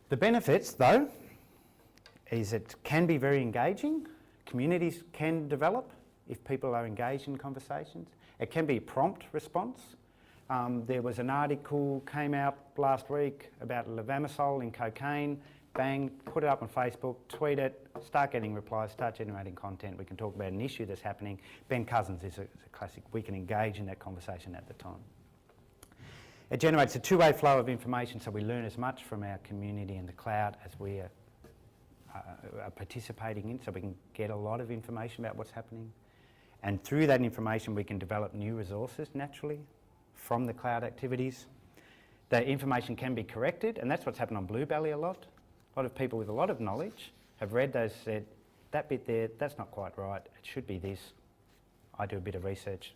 The benefits, though, is it can be very engaging. Communities can develop if people are engaged in conversations. It can be a prompt response. There was an article came out last week about levamisole in cocaine. Bang, put it up on Facebook, tweet it, start getting replies, start generating content. We can talk about an issue that's happening. Ben Cousins is a classic. We can engage in that conversation at the time. It generates a two-way flow of information, so we learn as much from our community in the cloud as we are participating in, so we can get a lot of information about what's happening. And through that information, we can develop new resources naturally from the cloud activities. The information can be corrected, and that's what's happened on Bluebelly a lot. A lot of people with a lot of knowledge have read those, said, that bit there, that's not quite right, it should be this. I do a bit of research,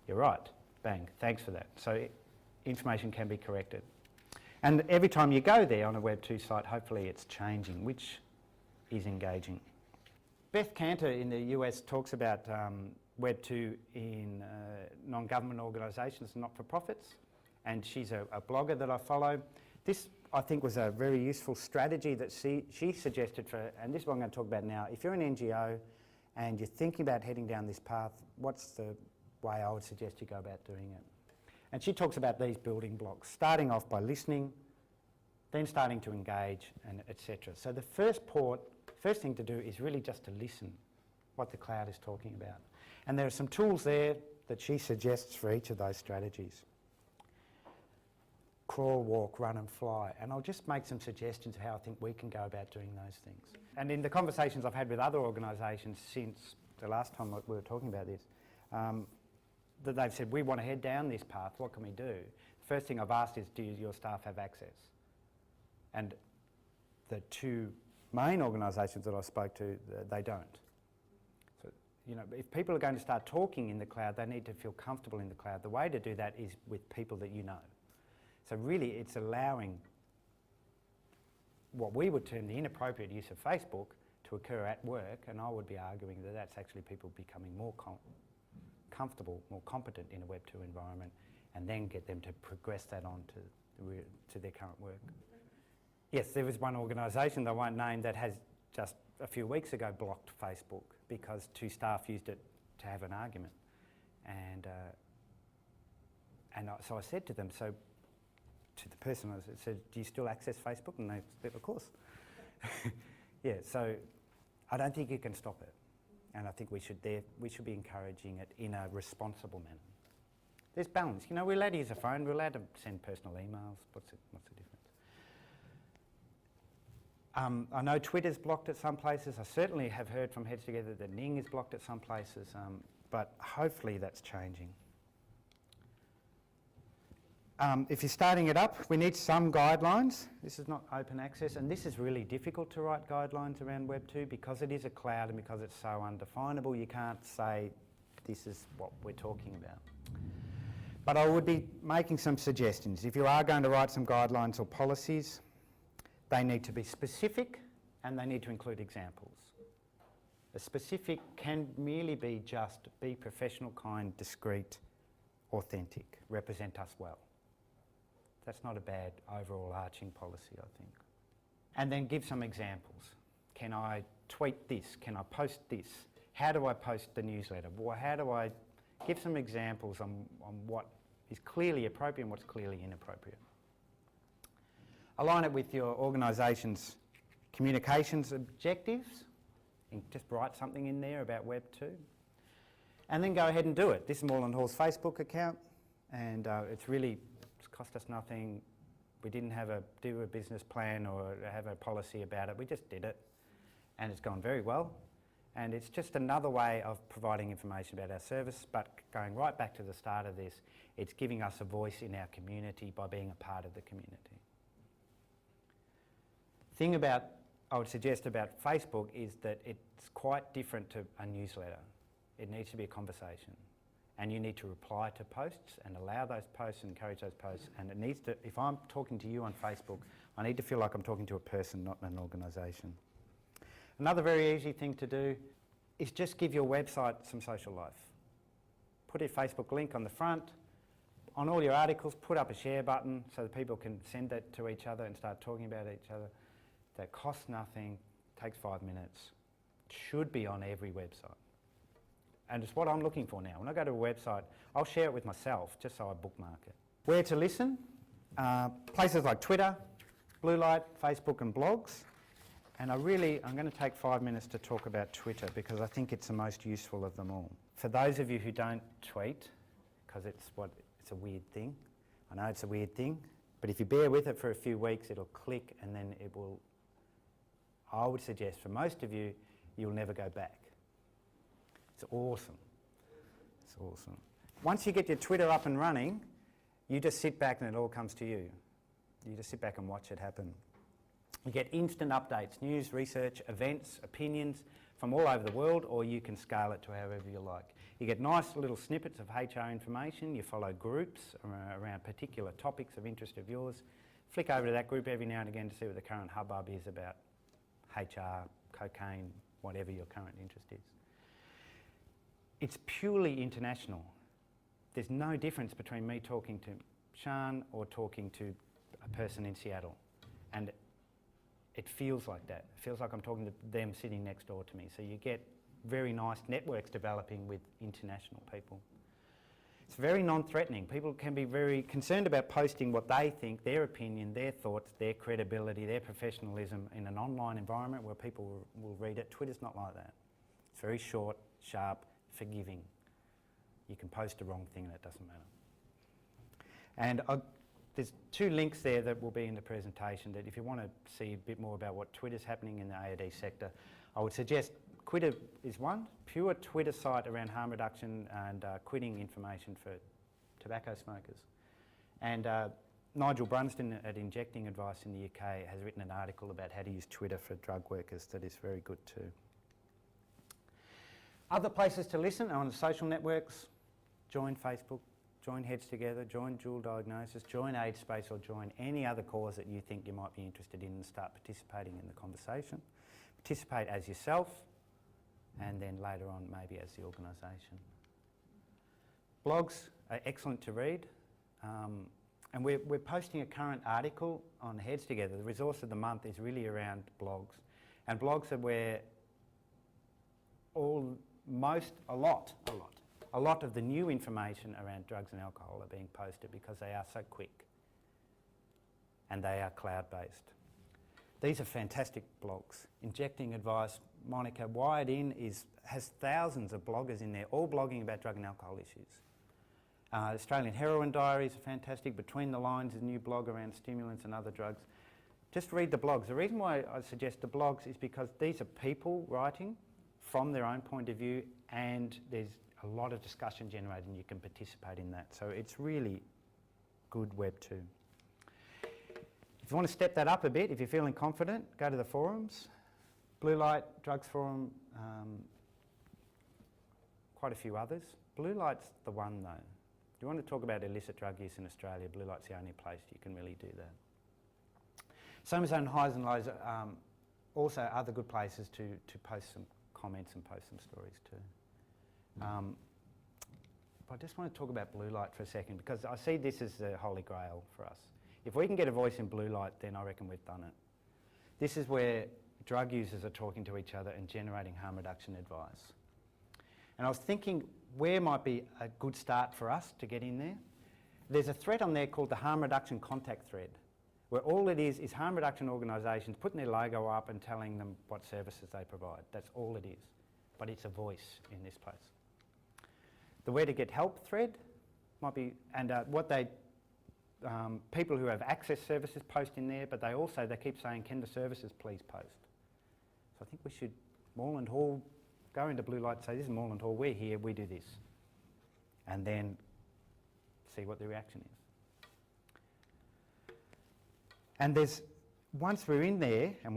you're right, bang, thanks for that. So information can be corrected. And every time you go there on a Web 2 site, hopefully it's changing, which is engaging. Beth Cantor in the US talks about Web 2 in non-government organisations, not-for-profits, and she's a blogger that I follow. This, I think, was a very useful strategy that she suggested for, and this is what I'm going to talk about now. If you're an NGO and you're thinking about heading down this path, what's the way I would suggest you go about doing it? And she talks about these building blocks, starting off by listening, then starting to engage, and etc. So the first thing to do is really just to listen what the cloud is talking about. And there are some tools there that she suggests for each of those strategies. Crawl, walk, run and fly. And I'll just make some suggestions of how I think we can go about doing those things. And in the conversations I've had with other organisations since the last time we were talking about this, that they've said, we want to head down this path, what can we do? The first thing I've asked is, do your staff have access? And the two main organisations that I spoke to, they don't. So, you know, if people are going to start talking in the cloud, they need to feel comfortable in the cloud. The way to do that is with people that you know. So really it's allowing what we would term the inappropriate use of Facebook to occur at work, and I would be arguing that that's actually people becoming more comfortable, more competent in a Web 2 environment, and then get them to progress that on to their current work. Yes, there was one organisation that I won't name that has just a few weeks ago blocked Facebook because two staff used it to have an argument. And so I said to them, to the person, I said, do you still access Facebook? And they said, of course. Yeah, so I don't think you can stop it. And I think we should be encouraging it in a responsible manner. There's balance. You know, we're allowed to use a phone, we're allowed to send personal emails. What's the difference? I know Twitter's blocked at some places. I certainly have heard from Heads Together that Ning is blocked at some places, but hopefully that's changing. If you're starting it up, we need some guidelines. This is not open access, and this is really difficult to write guidelines around Web 2 because it is a cloud and because it's so undefinable. You can't say this is what we're talking about. But I would be making some suggestions. If you are going to write some guidelines or policies, they need to be specific and they need to include examples. A specific can merely be just be professional, kind, discreet, authentic, represent us well. That's not a bad overall arching policy, I think. And then give some examples. Can I tweet this? Can I post this? How do I post the newsletter? Well, how do I give some examples on what is clearly appropriate and what's clearly inappropriate? Align it with your organisation's communications objectives. And just write something in there about Web 2. And then go ahead and do it. This is Moreland Hall's Facebook account, and it's cost us nothing. We didn't do a business plan or have a policy about it. We just did it, and it's gone very well. And it's just another way of providing information about our service, but going right back to the start of this, it's giving us a voice in our community by being a part of the community. Thing I would suggest about Facebook is that it's quite different to a newsletter. It needs to be a conversation. And you need to reply to posts and allow those posts and encourage those posts. And it needs to, if I'm talking to you on Facebook, I need to feel like I'm talking to a person, not an organisation. Another very easy thing to do is just give your website some social life. Put a Facebook link on the front, on all your articles, put up a share button so that people can send that to each other and start talking about each other. That costs nothing, takes 5 minutes. It should be on every website. And it's what I'm looking for now. When I go to a website, I'll share it with myself just so I bookmark it. Where to listen? Places like Twitter, Bluelight, Facebook and blogs. And I'm going to take 5 minutes to talk about Twitter because I think it's the most useful of them all. For those of you who don't tweet, because it's a weird thing. I know it's a weird thing, but if you bear with it for a few weeks, it'll click and then it will, I would suggest for most of you, you'll never go back. It's awesome. It's awesome. Once you get your Twitter up and running, you just sit back and it all comes to you. You just sit back and watch it happen. You get instant updates, news, research, events, opinions from all over the world, or you can scale it to however you like. You get nice little snippets of HR information. You follow groups around particular topics of interest of yours. Flick over to that group every now and again to see what the current hubbub is about HR, cocaine, whatever your current interest is. It's purely international. There's no difference between me talking to Sian or talking to a person in Seattle. And it feels like that. It feels like I'm talking to them sitting next door to me. So you get very nice networks developing with international people. It's very non-threatening. People can be very concerned about posting what they think, their opinion, their thoughts, their credibility, their professionalism in an online environment where people will read it. Twitter's not like that. It's very short, sharp, forgiving. You can post the wrong thing and it doesn't matter. And there's 2 links there that will be in the presentation that if you want to see a bit more about what Twitter's happening in the ARD sector, I would suggest Quitter is one, pure Twitter site around harm reduction and quitting information for tobacco smokers. And Nigel Brunston at Injecting Advice in the UK has written an article about how to use Twitter for drug workers that is very good too. Other places to listen are on the social networks. Join Facebook, join Heads Together, join Dual Diagnosis, join AIDS Space or join any other cause that you think you might be interested in and start participating in the conversation. Participate as yourself and then later on maybe as the organisation. Blogs are excellent to read and we're posting a current article on Heads Together. The resource of the month is really around blogs, and blogs are where a lot of the new information around drugs and alcohol are being posted because they are so quick and they are cloud-based. These are fantastic blogs. Injecting Advice, Monica, Wired In has thousands of bloggers in there, all blogging about drug and alcohol issues. Australian Heroin Diaries are fantastic. Between the Lines is a new blog around stimulants and other drugs. Just read the blogs. The reason why I suggest the blogs is because these are people writing from their own point of view and there's a lot of discussion generated and you can participate in that. So it's really good web too. If you want to step that up a bit, if you're feeling confident, go to the forums. Bluelight, Drugs Forum, quite a few others. Bluelight's the one though. If you want to talk about illicit drug use in Australia, Bluelight's the only place you can really do that. Somazone Highs and Lows also other good places to post some comments and post some stories too. But I just want to talk about Bluelight for a second because I see this as the holy grail for us. If we can get a voice in Bluelight, then I reckon we've done it. This is where drug users are talking to each other and generating harm reduction advice. And I was thinking where might be a good start for us to get in there. There's a thread on there called the Harm Reduction Contact Thread, where all it is harm reduction organisations putting their logo up and telling them what services they provide. That's all it is. But it's a voice in this place. The Where to Get Help thread might be, and people who have access services post in there, but they keep saying, can the services please post? So I think we should, Moreland Hall, go into Bluelight and say, this is Moreland Hall, we're here, we do this. And then see what the reaction is. And once we're in there, and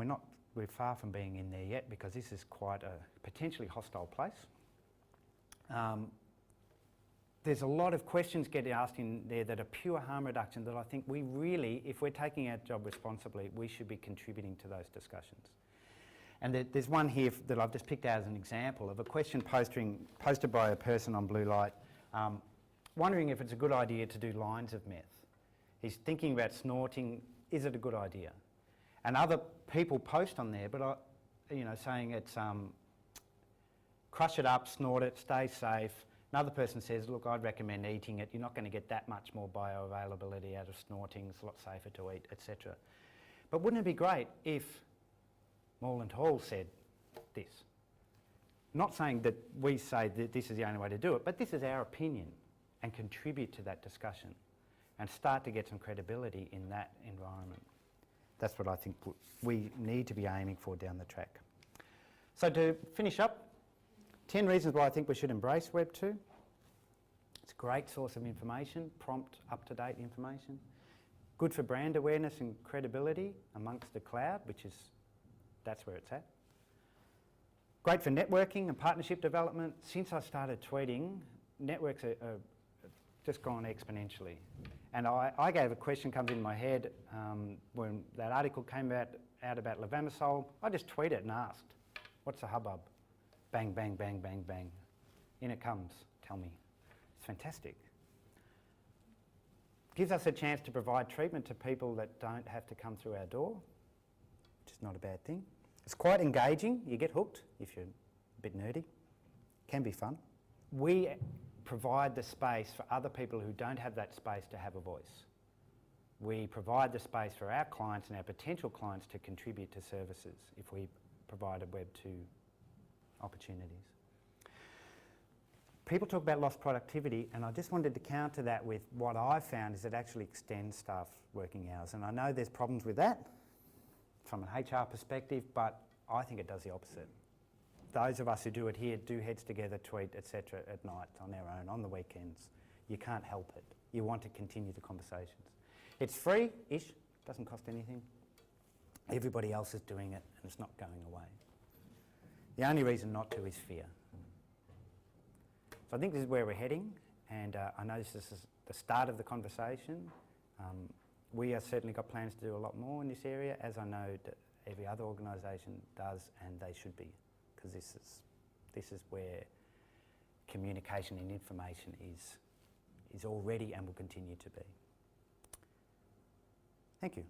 we're far from being in there yet because this is quite a potentially hostile place. There's a lot of questions getting asked in there that are pure harm reduction that I think we really, if we're taking our job responsibly, we should be contributing to those discussions. And there's one here that I've just picked out as an example of a question posted by a person on Bluelight. wondering if it's a good idea to do lines of meth. He's thinking about snorting, is it a good idea? And other people post on there, but saying it's crush it up, snort it, stay safe. Another person says, look, I'd recommend eating it. You're not going to get that much more bioavailability out of snorting. It's a lot safer to eat, etc. But wouldn't it be great if Moreland Hall said this? Not saying that we say that this is the only way to do it, but this is our opinion, and contribute to that discussion and start to get some credibility in that environment. That's what I think we need to be aiming for down the track. So to finish up, 10 reasons why I think we should embrace Web 2. It's a great source of information, prompt, up-to-date information. Good for brand awareness and credibility amongst the cloud, that's where it's at. Great for networking and partnership development. Since I started tweeting, networks are just gone exponentially. And I gave a question comes in my head when that article came out about levamisole. I just tweeted and asked, what's the hubbub? Bang, bang, bang, bang, bang. In it comes, tell me. It's fantastic. Gives us a chance to provide treatment to people that don't have to come through our door, which is not a bad thing. It's quite engaging. You get hooked if you're a bit nerdy. Can be fun. We provide the space for other people who don't have that space to have a voice. We provide the space for our clients and our potential clients to contribute to services if we provide a Web 2 opportunities. People talk about lost productivity, and I just wanted to counter that with what I've found is it actually extends staff working hours. And I know there's problems with that from an HR perspective, but I think it does the opposite. Those of us who do it here do heads together, tweet, etc. at night on our own, on the weekends. You can't help it. You want to continue the conversations. It's free-ish, doesn't cost anything. Everybody else is doing it and it's not going away. The only reason not to is fear. So I think this is where we're heading, and I know this is the start of the conversation. We have certainly got plans to do a lot more in this area, as I know that every other organisation does, and they should be, because this is where communication and information is already and will continue to be. Thank you.